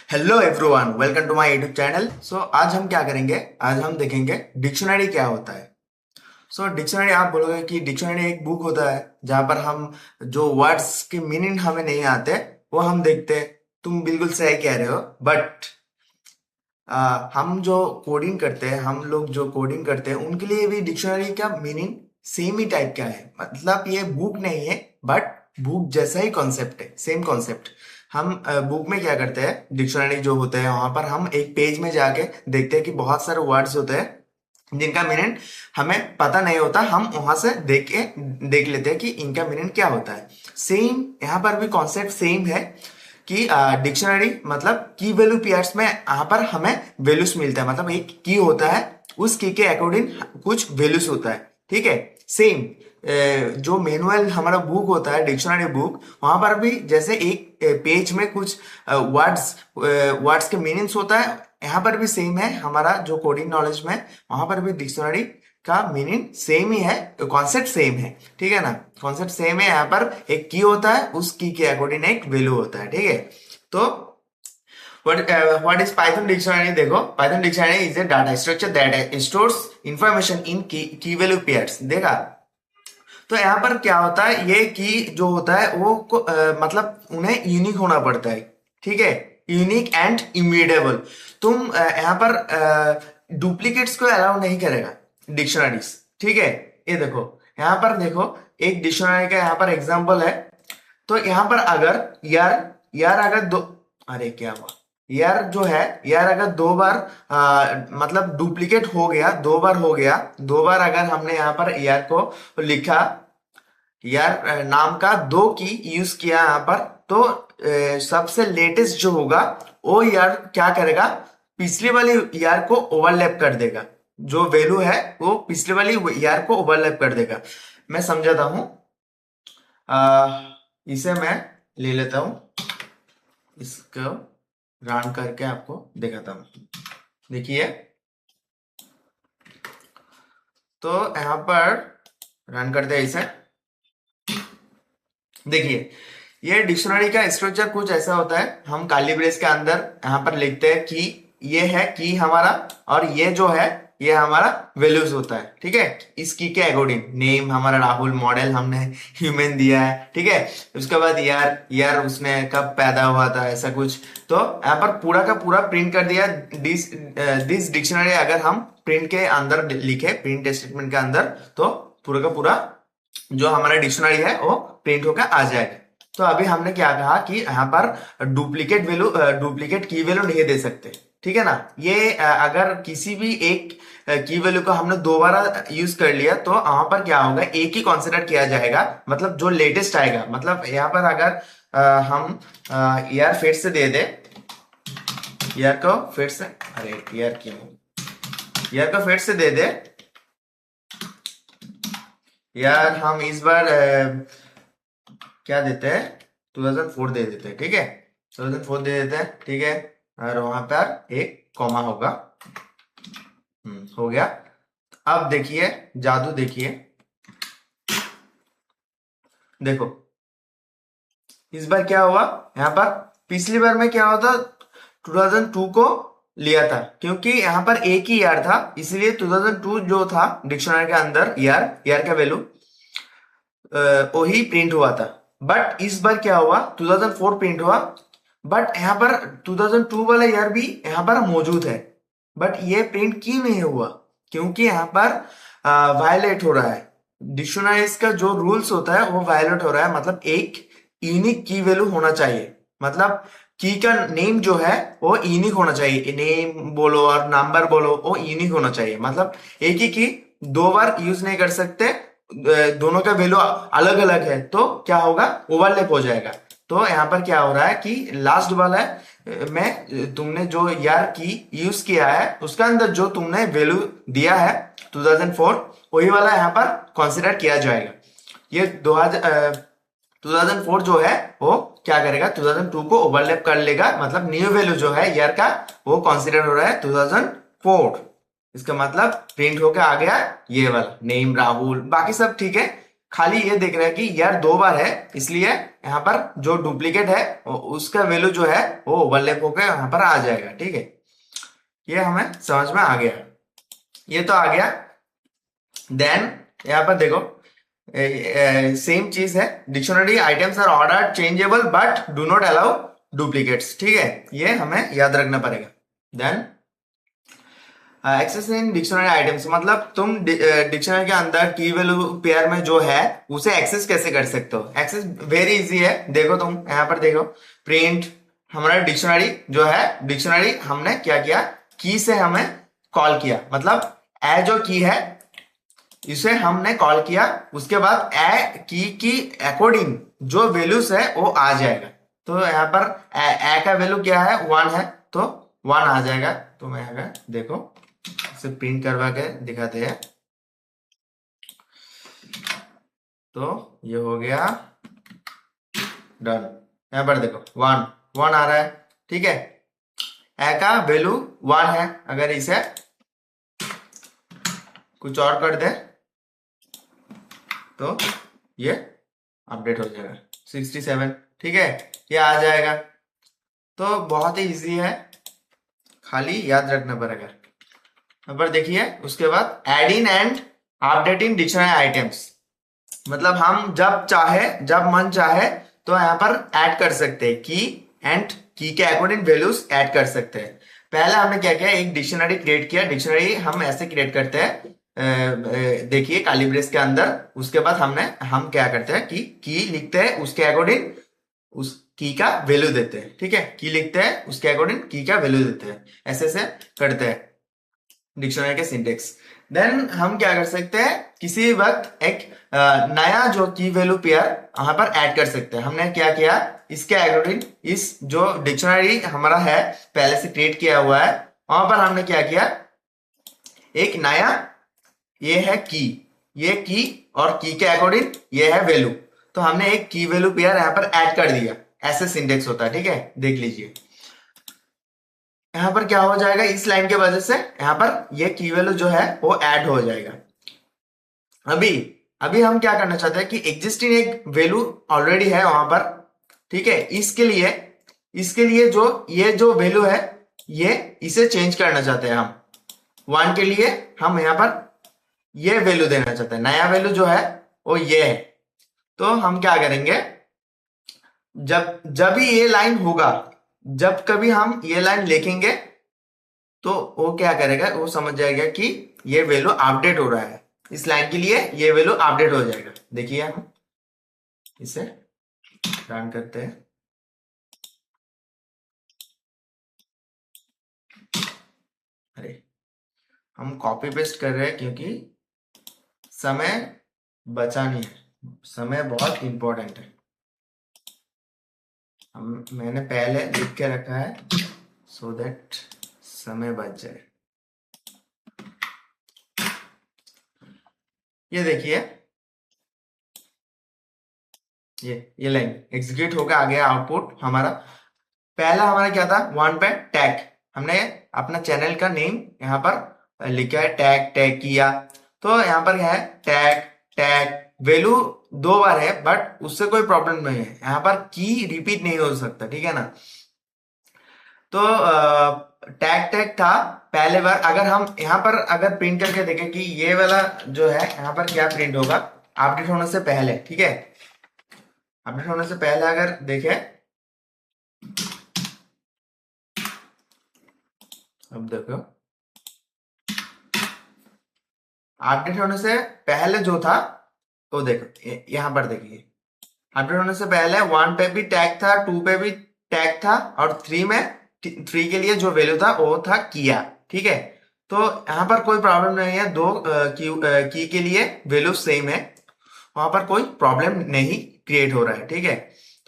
Hello everyone, welcome to my YouTube channel. आज हम क्या करेंगे? आज हम देखेंगे डिक्शनरी क्या होता है। डिक्शनरी, आप बोलोगे कि डिक्शनरी एक बुक होता है जहां पर हम जो वर्ड्स के मीनिंग हमें नहीं आते वो हम देखते हैं। तुम बिल्कुल सही कह रहे हो, बट हम जो कोडिंग करते हैं, हम लोग जो कोडिंग करते हैं उनके लिए भी डिक्शनरी का मीनिंग सेम ही टाइप का है। मतलब ये बुक नहीं है, बट बुक जैसा ही कॉन्सेप्ट है, सेम कॉन्सेप्ट। हम बुक में क्या करते हैं, डिक्शनरी जो होते हैं वहां पर हम एक पेज में जाके देखते हैं कि बहुत सारे वर्ड्स होते हैं जिनका मीनिंग हमें पता नहीं होता। हम वहां से देख लेते हैं कि इनका मीनिंग क्या होता है। सेम यहाँ पर भी कॉन्सेप्ट सेम है कि डिक्शनरी मतलब की वैल्यू पेयर्स में यहाँ पर हमें वैल्यूज मिलता है। मतलब एक की होता है, उस की के अकॉर्डिंग कुछ वैल्यूज होता है। ठीक है, सेम जो मैनुअल हमारा बुक होता है, डिक्शनरी बुक, वहां पर भी जैसे एक पेज में कुछ वर्ड्स के मीनिंग्स होता है, यहाँ पर भी सेम है। हमारा जो कोडिंग नॉलेज में वहां पर भी डिक्शनरी का मीनिंग सेम ही है, कॉन्सेप्ट सेम है। ठीक है ना, कॉन्सेप्ट सेम है। यहाँ पर एक की होता है, उस की के अकॉर्डिंग एक वैल्यू होता है। ठीक है, तो what is Python dictionary? देखो, Python dictionary is a data structure that stores information in key value pairs। देखा, तो यहाँ पर क्या होता है, ये की जो होता है वो मतलब उन्हें यूनिक होना पड़ता है। ठीक है, यूनिक एंड इम्यूटेबल। तुम यहाँ पर डुप्लीकेट्स को अलाउ नहीं करेगा डिक्शनरीज। ठीक है, ये देखो, यहाँ पर देखो, एक डिक्शनरी का यहाँ पर एग्जांपल है। तो यहाँ पर अगर यार यार अगर दो, अरे क्या हुआ, यार जो है, यार अगर दो बार मतलब डुप्लीकेट हो गया, दो बार हो गया, दो बार अगर हमने यहाँ पर यार को लिखा, यार नाम का दो की यूज किया यहाँ पर, तो सबसे लेटेस्ट जो होगा वो यार क्या करेगा, पिछले वाले यार को ओवरलैप कर देगा। जो वैल्यू है वो पिछले वाली यार को ओवरलैप कर देगा। मैं समझाता हूं, इसे मैं ले लेता हूं, इसको रन करके आपको दिखाता हूं। देखिए, तो यहां पर रन करते हैं इसे। देखिए, ये डिक्शनरी का स्ट्रक्चर कुछ ऐसा होता है। हम काली ब्रेस के अंदर यहाँ पर लिखते हैं कि ये है की हमारा, और ये जो है ये हमारा वैल्यूज होता है। ठीक है, इस की के अकॉर्डिंग नेम हमारा राहुल, मॉडल हमने ह्यूमन दिया है। ठीक है, उसके बाद यार यार उसने कब पैदा हुआ था, ऐसा कुछ। तो यहाँ पर पूरा का पूरा प्रिंट कर दिया। दिस डिक्शनरी अगर हम प्रिंट के अंदर लिखे, प्रिंट स्टेटमेंट के अंदर, तो पूरा का पूरा जो हमारा डिक्शनरी है वो प्रिंट होकर आ जाएगा। तो अभी हमने क्या कहा कि यहाँ पर डुप्लीकेट की वैल्यू नहीं दे सकते। ठीक है ना, ये अगर किसी भी एक की वैल्यू को हमने दोबारा यूज कर लिया तो वहां पर क्या होगा, एक ही कंसीडर किया जाएगा। मतलब जो लेटेस्ट आएगा, मतलब यहाँ पर अगर हम यार फिर से दे दे, यार को फिर से, अरे यार क्यों, यार को फिर से दे दे, यार हम इस बार क्या देते हैं, 2004 दे देते हैं। ठीक है, 2004 दे देते हैं। ठीक है, और वहां पर एक कॉमा होगा। हो गया। अब देखिए जादू, देखिए, देखो इस बार क्या हुआ। यहाँ पर पिछली बार में क्या होता, 2002 को लिया था, क्योंकि यहाँ पर एक ही यार था, इसलिए 2002 जो था डिक्शनरी के अंदर यार यार का वैल्यू वही प्रिंट हुआ था। बट इस बार क्या हुआ, 2004 प्रिंट हुआ, बट यहाँ पर 2002 वाला ईयर भी यहाँ पर मौजूद है, बट ये प्रिंट क्यों नहीं हुआ, क्योंकि यहाँ पर वायलेट हो रहा है। डिक्शनरीज का जो रूल्स होता है वो वायलेट हो रहा है। मतलब एक यूनिक की वैल्यू होना चाहिए। मतलब की का नेम जो है वो यूनिक होना चाहिए, नेम बोलो और नंबर बोलो, वो यूनिक होना चाहिए। मतलब एक ही की दो बार यूज नहीं कर सकते, दोनों का वैल्यू अलग अलग है तो क्या होगा, ओवरलैप हो जाएगा। तो यहाँ पर क्या हो रहा है कि लास्ट वाला में तुमने जो यार की यूज किया है उसका अंदर जो तुमने वैल्यू दिया है 2004, वही वाला यहाँ पर कंसिडर किया जाएगा। ये 2004 जो है वो क्या करेगा, 2002 को ओवरलैप कर लेगा। मतलब न्यू वैल्यू जो है ईयर का वो कंसिडर हो रहा है 2004। इसका मतलब प्रिंट होकर आ गया ये वाला नेम राहुल, बाकी सब ठीक है। खाली ये देख रहा है कि यार 2 बार है, इसलिए यहाँ पर जो डुप्लीकेट है उसका वैल्यू जो है वो ओवरलैप होकर यहाँ पर आ जाएगा। ठीक है, ये हमें समझ में आ गया, ये तो आ गया। देन यहाँ पर देखो सेम चीज है, dictionary items are order changeable but do not allow duplicates. ठीक है, ये हमें याद रखना पड़ेगा। Then access in dictionary items, मतलब तुम डिक्शनरी के अंदर की वैल्यू पेयर में जो है उसे एक्सेस कैसे कर सकते हो। एक्सेस वेरी इजी है, देखो तुम यहाँ पर देखो, प्रिंट हमारा डिक्शनरी जो है, डिक्शनरी हमने क्या किया, की से हमें कॉल किया, मतलब ए जो की है इसे हमने कॉल किया, उसके बाद ए की अकॉर्डिंग जो वैल्यूज है वो आ जाएगा। तो यहाँ पर ए का वैल्यू क्या है, 1 है, तो 1 आ जाएगा। तो मैं यहाँ देखो इसे प्रिंट करवा के दिखाते हैं। तो ये हो गया डन। यहाँ पर देखो 1 1 आ रहा है। ठीक है, ए का वैल्यू 1 है, अगर इसे कुछ और कर दे तो ये अपडेट हो जाएगा 67। ठीक है, ये आ जाएगा। तो बहुत ही इजी है, खाली याद रखना पड़ेगा। यहाँ पर देखिए, उसके बाद add in and update in dictionary items, मतलब हम जब चाहे जब मन चाहे तो यहाँ पर ऐड कर सकते हैं की एंड की के अकॉर्डिंग वैल्यूज ऐड कर सकते हैं। पहले हमने क्या किया, एक डिक्शनरी क्रिएट किया। डिक्शनरी हम ऐसे क्रिएट करते हैं, देखिए काली ब्रेस के अंदर, उसके बाद हम क्या करते हैं कि की लिखते हैं, उसके अकॉर्डिंग उस की का वैल्यू देते हैं। ठीक है, की लिखते हैं, उसके अकॉर्डिंग की का वैल्यू देते हैं, ऐसे से करते हैं डिक्शनरी के सिंटेक्स। देन हम क्या कर सकते हैं, किसी वक्त एक नया जो की वैल्यू पेयर यहाँ पर ऐड कर सकते हैं। हमने क्या किया, इसके अकॉर्डिंग इस जो डिक्शनरी हमारा है पहले से क्रिएट किया हुआ है, वहां पर हमने क्या किया, एक नया, ये है की, ये की और की के अकॉर्डिंग ये है वैल्यू, तो हमने एक की वैल्यू पेयर यहाँ पर ऐड कर दिया। ऐसे सिंटेक्स होता है। ठीक है, देख लीजिए यहाँ पर क्या हो जाएगा, इस लाइन के वजह से यहाँ पर ये की वैल्यू जो है वो ऐड हो जाएगा। अभी अभी हम क्या करना चाहते हैं कि एग्जिस्टिंग एक वैल्यू ऑलरेडी है वहां पर। ठीक है, इसके लिए जो ये जो वैल्यू है ये इसे चेंज करना चाहते हैं हम। 1 के लिए हम यहाँ पर ये वैल्यू देना चाहते हैं, नया वैल्यू जो है वो ये है। तो हम क्या करेंगे, जब जब भी ये लाइन होगा, जब कभी हम ये लाइन लिखेंगे तो वो क्या करेगा, वो समझ जाएगा कि ये वैल्यू अपडेट हो रहा है, इस लाइन के लिए ये वैल्यू अपडेट हो जाएगा। देखिए हम इसे रन करते हैं। अरे हम कॉपी पेस्ट कर रहे हैं क्योंकि समय बचा नहीं है, समय बहुत इंपॉर्टेंट है। मैंने पहले लिख के रखा है सो दैट समय बच जाए। ये देखिए, ये लाइन एग्जीक्यूट होकर आ गया आउटपुट हमारा। पहला हमारा क्या था, 1 पे टैग, हमने अपना चैनल का नेम यहाँ पर लिखा है, टैग टैग किया। तो यहाँ पर क्या है, टैग टैग वैल्यू 2 बार है, बट उससे कोई प्रॉब्लम नहीं है, यहाँ पर की रिपीट नहीं हो सकता। ठीक है ना, तो टैग टैग था पहले बार। अगर हम यहाँ पर अगर प्रिंट करके देखें कि ये वाला जो है यहाँ पर क्या प्रिंट होगा, अपडेट होने से पहले। ठीक है, अपडेट होने से पहले अगर देखें, अब देखो अपडेट होने से पहले जो था वो देखो, यहां पर देखिए, अपडेट होने से पहले 1 पे भी टैग था, 2 पे भी टैग था, और 3 के लिए जो वैल्यू था वो था किया। ठीक है, तो यहाँ पर कोई प्रॉब्लम नहीं है, दो की के लिए वैल्यू सेम है, वहां पर कोई प्रॉब्लम नहीं क्रिएट हो रहा है। ठीक है,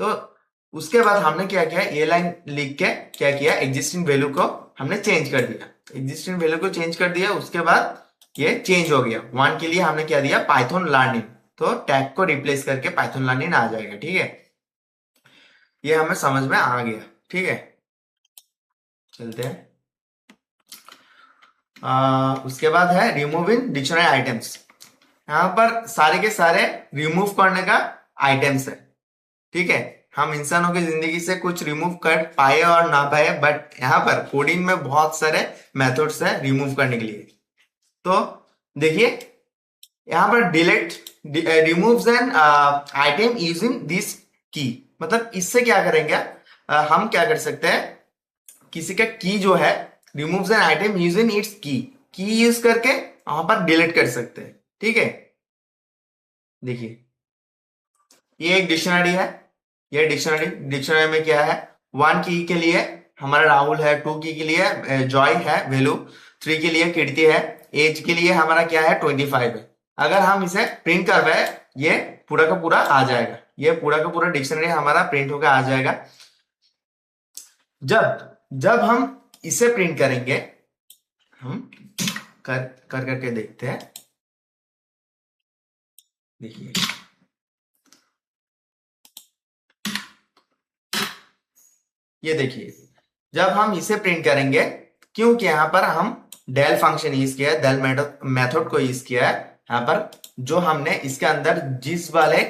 तो उसके बाद हमने क्या किया, ये लाइन लिख के क्या किया, एग्जिस्टिंग वैल्यू को हमने चेंज कर दिया, एग्जिस्टिंग वैल्यू को चेंज कर दिया। उसके बाद ये चेंज हो गया। 1 के लिए हमने क्या दिया, पाइथन लर्निंग, तो टैग को रिप्लेस करके पाइथन लर्निंग आ जाएगा। ठीक है, ये हमें समझ में आ गया। ठीक है, चलते हैं। उसके बाद है रिमूविंग डिक्शनरी आइटम्स। यहाँ पर सारे के सारे रिमूव करने का आइटम्स है। ठीक है, हम इंसानों की जिंदगी से कुछ रिमूव कर पाए और ना पाए, बट यहाँ पर कोडिंग में बहुत सारे मेथड्स है रिमूव करने के लिए। तो देखिए यहाँ पर delete removes an item using this की, मतलब इससे क्या करेंगे, हम क्या कर सकते हैं, किसी का की जो है removes an item using its की यूज करके वहां पर डिलीट कर सकते हैं। ठीक है, देखिए ये एक डिक्शनरी है। ये डिक्शनरी में क्या है, 1 की के लिए हमारा राहुल है, 2 की के लिए जॉय है वैल्यू, 3 के लिए कीर्ति है, एज के लिए हमारा क्या है 25 है। अगर हम इसे प्रिंट करवाए ये पूरा का पूरा आ जाएगा, ये पूरा का पूरा डिक्शनरी हमारा प्रिंट होकर आ जाएगा। जब जब हम इसे प्रिंट करेंगे, हम करके देखते हैं। देखिए ये देखिए, जब हम इसे प्रिंट करेंगे, क्योंकि यहाँ पर हम डेल फंक्शन यूज किया है, डेल मेथड को यूज किया है, यहाँ पर जो हमने इसके अंदर जिस वाले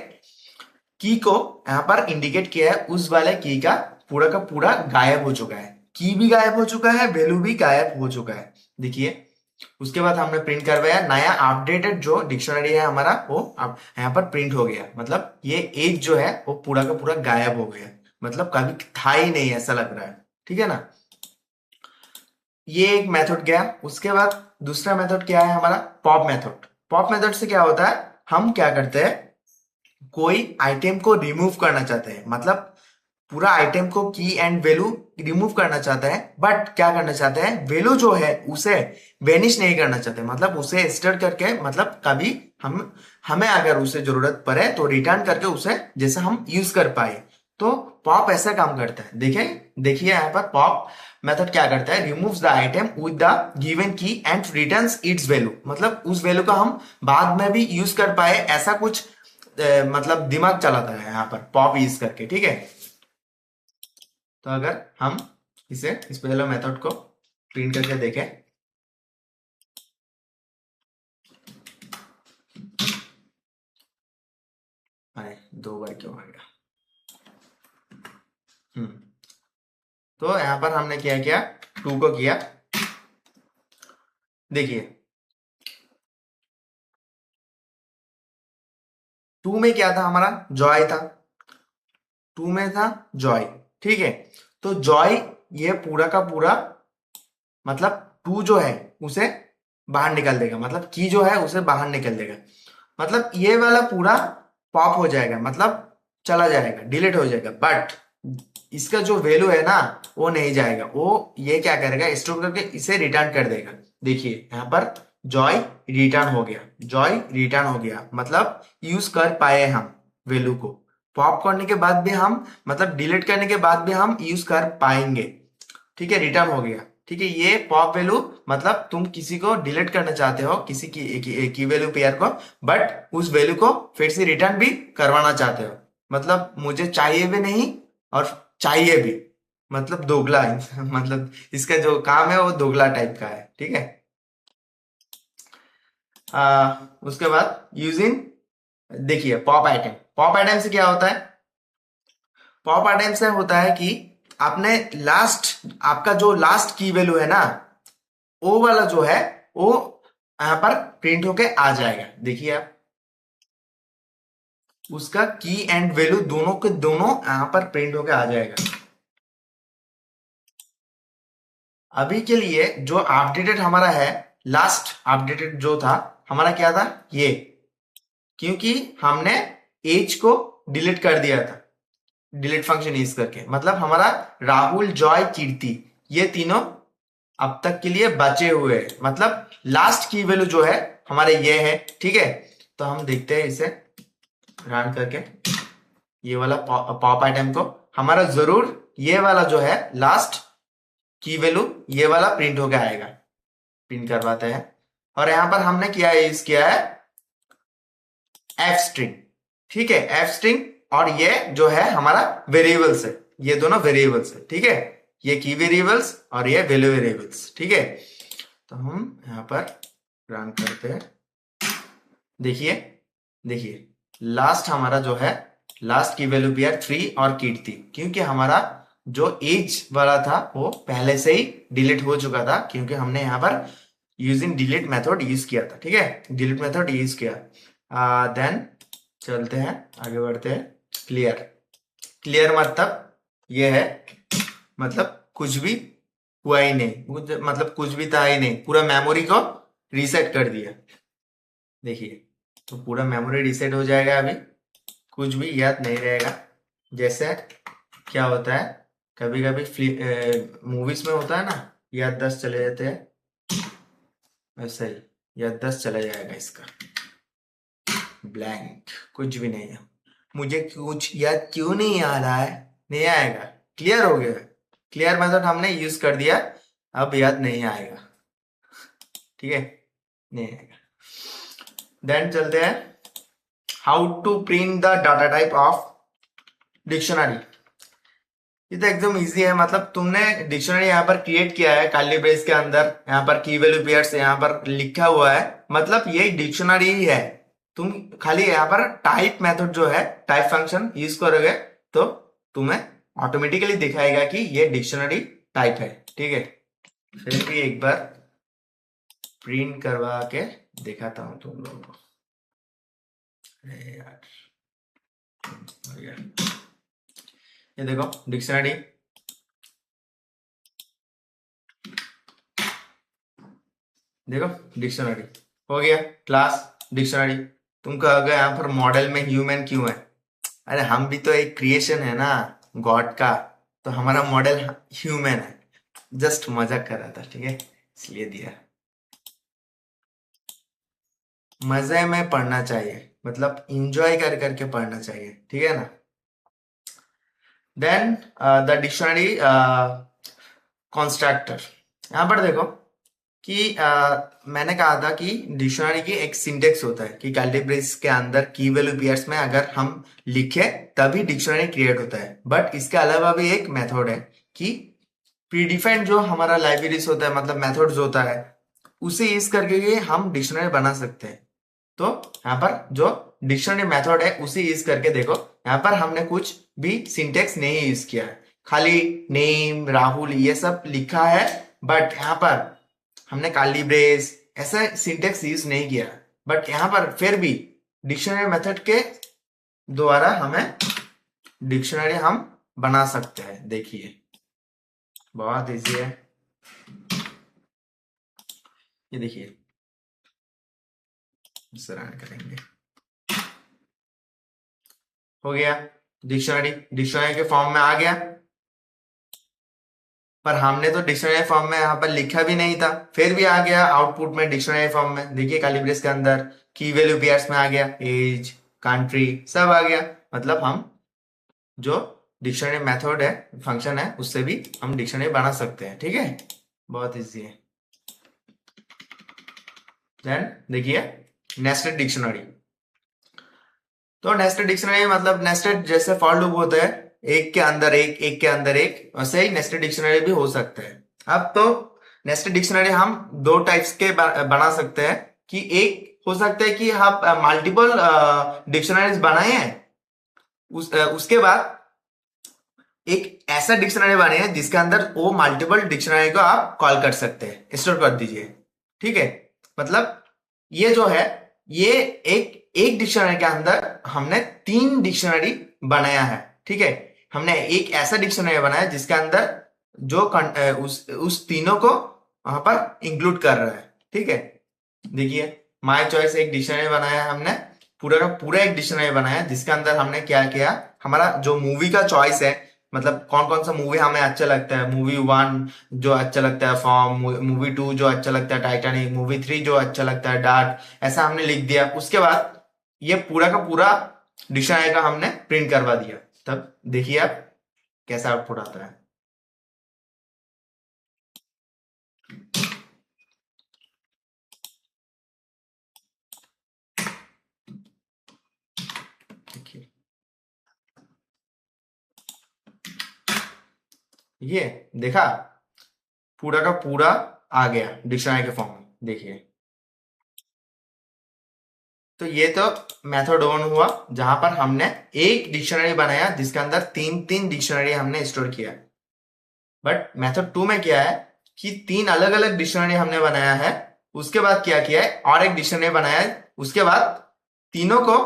की को यहाँ पर इंडिकेट किया है उस वाले की का पूरा गायब हो चुका है, की भी गायब हो चुका है, वैल्यू भी गायब हो चुका है। देखिए उसके बाद हमने प्रिंट करवाया, नया अपडेटेड जो डिक्शनरी है हमारा वो अब यहाँ पर प्रिंट हो गया, मतलब ये एज जो है वो पूरा का पूरा गायब हो गया, मतलब कभी था ही नहीं ऐसा लग रहा है। ठीक है ना, ये एक मेथड गया। उसके बाद दूसरा मेथड क्या है हमारा, पॉप मेथड। पॉप मेथड से क्या होता है, हम क्या करते हैं, कोई आइटम को रिमूव करना चाहते हैं, मतलब पूरा आइटम को की एंड वैल्यू रिमूव करना चाहते हैं, बट क्या करना चाहते हैं, वैल्यू जो है उसे वेनिश नहीं करना चाहते, मतलब उसे स्टोर करके, मतलब कभी हमें अगर उसे जरूरत पड़े तो रिटर्न करके उसे जैसे हम यूज कर पाए। तो पॉप ऐसा काम करता है। देखिए यहाँ पर पॉप मेथड क्या करता है, removes the item with the given की एंड रिटर्न्स इट्स वैल्यू, मतलब उस वैल्यू को हम बाद में भी यूज कर पाए, ऐसा कुछ मतलब दिमाग चलाता है यहाँ पर पॉप यूज करके। ठीक है, तो अगर हम इस पहले मेथड को प्रिंट करके देखें, अरे 2 बार क्यों आ गया। तो यहां पर हमने क्या किया, 2 को किया। देखिए 2 में क्या था हमारा, जॉय था, 2 में था जॉय। ठीक है, तो जॉय ये पूरा का पूरा, मतलब 2 जो है उसे बाहर निकाल देगा, मतलब की जो है उसे बाहर निकाल देगा, मतलब ये वाला पूरा पॉप हो जाएगा, मतलब चला जाएगा, डिलीट हो जाएगा, बट इसका जो वैल्यू है ना वो नहीं जाएगा, वो ये क्या करेगा, स्टोर करके इसे रिटर्न कर देगा। देखिए यहाँ पर जॉय रिटर्न हो गया, जॉय रिटर्न हो गया, मतलब यूज कर पाए हम वैल्यू को, पॉप करने के बाद भी हम, मतलब डिलीट करने के बाद भी हम यूज कर पाएंगे। ठीक है, रिटर्न हो गया। ठीक है, ये पॉप वैल्यू, मतलब तुम किसी को डिलीट करना चाहते हो, किसी की वैल्यू पेयर को, बट उस वैल्यू को फिर से रिटर्न भी करवाना चाहते हो, मतलब मुझे चाहिए भी नहीं और चाहिए भी, मतलब दोगला मतलब इसका जो काम है वो दोगला टाइप का है। ठीक है, उसके बाद यूजिंग, देखिए पॉप आइटम से क्या होता है, पॉप आइटम से होता है कि आपने आपका जो लास्ट की वैल्यू है ना, वो वाला जो है वो यहां पर प्रिंट होके आ जाएगा। देखिए आप, उसका की एंड वैल्यू दोनों के दोनों यहां पर प्रिंट होके आ जाएगा। अभी के लिए जो अपडेटेड हमारा है, लास्ट अपडेटेड जो था हमारा क्या था, ये, क्योंकि हमने एज को डिलीट कर दिया था, डिलीट फंक्शन यूज करके, मतलब हमारा राहुल जॉय कीर्ति ये तीनों अब तक के लिए बचे हुए हैं, मतलब लास्ट की वैल्यू जो है हमारे ये है। ठीक है, तो हम देखते हैं इसे रन करके, ये वाला पॉप आइटम को हमारा जरूर ये वाला जो है लास्ट की वैल्यू ये वाला प्रिंट होकर आएगा। प्रिंट करवाते हैं, और यहां पर हमने क्या यूज किया है, एफ स्ट्रिंग। ठीक है, एफ स्ट्रिंग, और ये जो है हमारा वेरिएबल्स है, ये दोनों वेरिएबल्स है। ठीक है, ये की वेरिएबल्स और ये वैल्यू वेरिएबल्स। ठीक है, तो हम यहां पर रन करते हैं, देखिए, देखिए लास्ट हमारा जो है, लास्ट की वैल्यू भी है 3 और कीर्ति, क्योंकि हमारा जो एज वाला था वो पहले से ही डिलीट हो चुका था, क्योंकि हमने यहाँ पर यूजिंग डिलीट मेथड यूज किया था। ठीक है, डिलीट मेथड यूज किया। देन चलते हैं, आगे बढ़ते हैं। क्लियर, क्लियर मतलब ये है, मतलब कुछ भी हुआ ही नहीं, मतलब कुछ भी था ही नहीं, पूरा मेमोरी को रीसेट कर दिया। देखिए, तो पूरा मेमोरी रीसेट हो जाएगा, अभी कुछ भी याद नहीं रहेगा। जैसे क्या होता है, कभी कभी मूवीज में होता है ना, याददाश्त चले जाते हैं, वैसे ही याददाश्त चला जाएगा इसका, ब्लैंक, कुछ भी नहीं है। मुझे कुछ याद क्यों नहीं आ रहा है, नहीं आएगा। क्लियर हो गया, क्लियर मेथड हमने यूज कर दिया, अब याद नहीं आएगा। ठीक है, नहीं आएगा। देन चलते हैं, how to print the data type of dictionary. ये तो एकदम इजी है, मतलब तुमने डिक्शनरी यहाँ पर क्रिएट किया है कर्ली ब्रेस के अंदर, यहाँ पर की वैल्यू पेयर्स यहाँ पर लिखा हुआ है, मतलब ये डिक्शनरी ही है। तुम खाली यहाँ पर टाइप मेथड जो है, टाइप फंक्शन यूज करोगे तो तुम्हें ऑटोमेटिकली दिखाएगा कि ये डिक्शनरी टाइप है। ठीक है, फिर भी एक बार प्रिंट करवा के दिखाता हूँ तुम लोगों को। अरे यार, हो गया। ये देखो डिक्शनरी, देखो डिक्शनरी हो गया, क्लास डिक्शनरी। तुम कहोगे यहाँ पर मॉडल में ह्यूमन क्यों है? अरे हम भी तो एक क्रिएशन है ना गॉड का, तो हमारा मॉडल ह्यूमन है। जस्ट मजाक कर रहा था, ठीक है, इसलिए दिया। मजे में पढ़ना चाहिए, मतलब इंजॉय कर करके पढ़ना चाहिए, ठीक है ना। देन द डिक्शनरी कंस्ट्रक्टर, यहाँ पर देखो कि मैंने कहा था कि डिक्शनरी की एक सिंटेक्स होता है कि कैलिब्रेस के अंदर की वैल्यू पेयर्स में अगर हम लिखे तभी डिक्शनरी क्रिएट होता है। बट इसके अलावा भी एक मेथड है कि प्रीडिफाइंड जो हमारा लाइब्रेरीज होता है, मतलब मेथड्स होता है, उसे यूज करके ही हम डिक्शनरी बना सकते हैं। तो यहाँ पर जो डिक्शनरी मेथड है उसे यूज करके देखो, यहाँ पर हमने कुछ भी सिंटेक्स नहीं यूज किया है, खाली नेम राहुल ये सब लिखा है। बट यहाँ पर हमने काली ब्रेस ऐसा सिंटेक्स यूज नहीं किया। बट यहाँ पर फिर भी डिक्शनरी मेथड के द्वारा हमें डिक्शनरी हम बना सकते हैं। देखिए बहुत इजी है, ये देखिए इस तरह करेंगे, हो गया डिक्शनरी, डिक्शनरी के फॉर्म में आ गया। पर हमने तो डिक्शनरी फॉर्म में यहाँ पर लिखा भी नहीं था, फिर भी आ गया आउटपुट में डिक्शनरी फॉर्म में। देखिए कैलिब्रेस के अंदर की वैल्यू पेयर्स में आ गया, एज कंट्री सब आ गया। मतलब हम जो डिक्शनरी मेथड है, फंक्शन है, उससे भी हम डिक्शनरी बना सकते हैं। ठीक है, बहुत इजी है। देन देखिए नेस्टेड डिक्शनरी। तो नेस्टेड डिक्शनरी मतलब नेस्टेड जैसे फॉर लूप होता है, एक के अंदर एक, एक के अंदर एक, वैसे ही नेस्टेड डिक्शनरी भी हो सकता है। अब तो नेस्टेड डिक्शनरी हम दो टाइप्स के बना सकते हैं, कि एक हो सकता है कि आप मल्टीपल डिक्शनरीज बनाए हैं, उसके बाद एक ऐसा डिक्शनरी बने हैं जिसके अंदर वो मल्टीपल डिक्शनरी को आप कॉल कर सकते हैं, स्टोर कर दीजिए। ठीक है, मतलब ये जो है, ये एक एक डिक्शनरी के अंदर हमने तीन डिक्शनरी बनाया है। ठीक है, हमने एक ऐसा डिक्शनरी बनाया जिसके अंदर जो उस तीनों को वहां पर इंक्लूड कर रहा है। ठीक है, देखिए माय चॉइस एक डिक्शनरी बनाया है हमने, पूरा का पूरा एक डिक्शनरी बनाया है जिसके अंदर हमने क्या किया, हमारा जो मूवी का चॉइस है, मतलब कौन कौन सा मूवी हमें अच्छा लगता है, मूवी 1 जो अच्छा लगता है फॉर्म, मूवी 2 जो अच्छा लगता है टाइटैनिक, मूवी 3 जो अच्छा लगता है डार्क, ऐसा हमने लिख दिया। उसके बाद ये पूरा का पूरा डिक्शनरी का हमने प्रिंट करवा दिया। तब देखिए आप कैसा आउटपुट आता है। देखिए ये देखा, पूरा का पूरा आ गया डिक्शनरी के फॉर्म में। देखिए तो ये तो मेथड 1 हुआ, जहां पर हमने एक डिक्शनरी बनाया जिसके अंदर तीन तीन डिक्शनरी हमने स्टोर किया। बट मेथड 2 में क्या है कि तीन अलग अलग डिक्शनरी हमने बनाया है, उसके बाद क्या किया है और एक डिक्शनरी बनाया है, उसके बाद तीनों को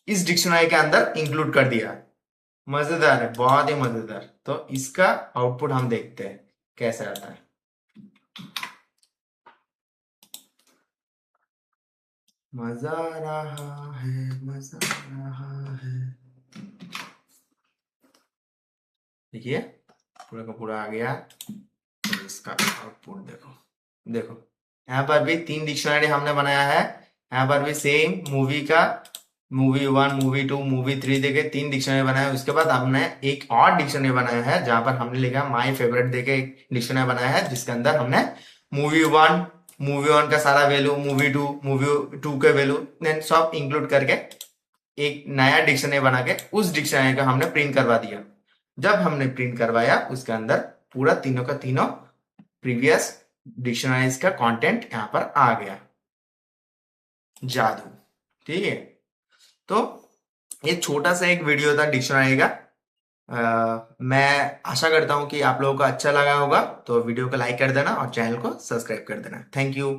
इस डिक्शनरी के अंदर इंक्लूड कर दिया। मजेदार है, बहुत ही मजेदार। तो इसका आउटपुट हम देखते हैं कैसे आता है। मजा आ रहा है, मजा आ रहा है। देखिए पूरा का पूरा आ गया। तो इसका आउटपुट देखो, देखो यहाँ पर भी तीन डिक्शनरी हमने बनाया है। यहाँ पर भी सेम मूवी का मूवी 1, मूवी 2, मूवी 3 देके तीन डिक्शनरी बनाया है। उसके बाद हमने एक और डिक्शनरी बनाया है जहां पर हमने लिखा माई फेवरेट देके एक डिक्शनरी बनाया है, जिसके अंदर हमने मूवी 1 का सारा वैल्यू, मूवी 2 के वैल्यू देन सब इंक्लूड करके एक नया डिक्शनरी बना के उस डिक्शनरी का हमने प्रिंट करवा दिया। जब हमने प्रिंट करवाया उसके अंदर पूरा तीनों का तीनों प्रीवियस डिक्शनरीज का कंटेंट यहाँ पर आ गया। जादू। ठीक है, तो ये छोटा सा एक वीडियो था डिक्शनरी का। मैं आशा करता हूँ कि आप लोगों को अच्छा लगा होगा। तो वीडियो को लाइक कर देना और चैनल को सब्सक्राइब कर देना। Thank you.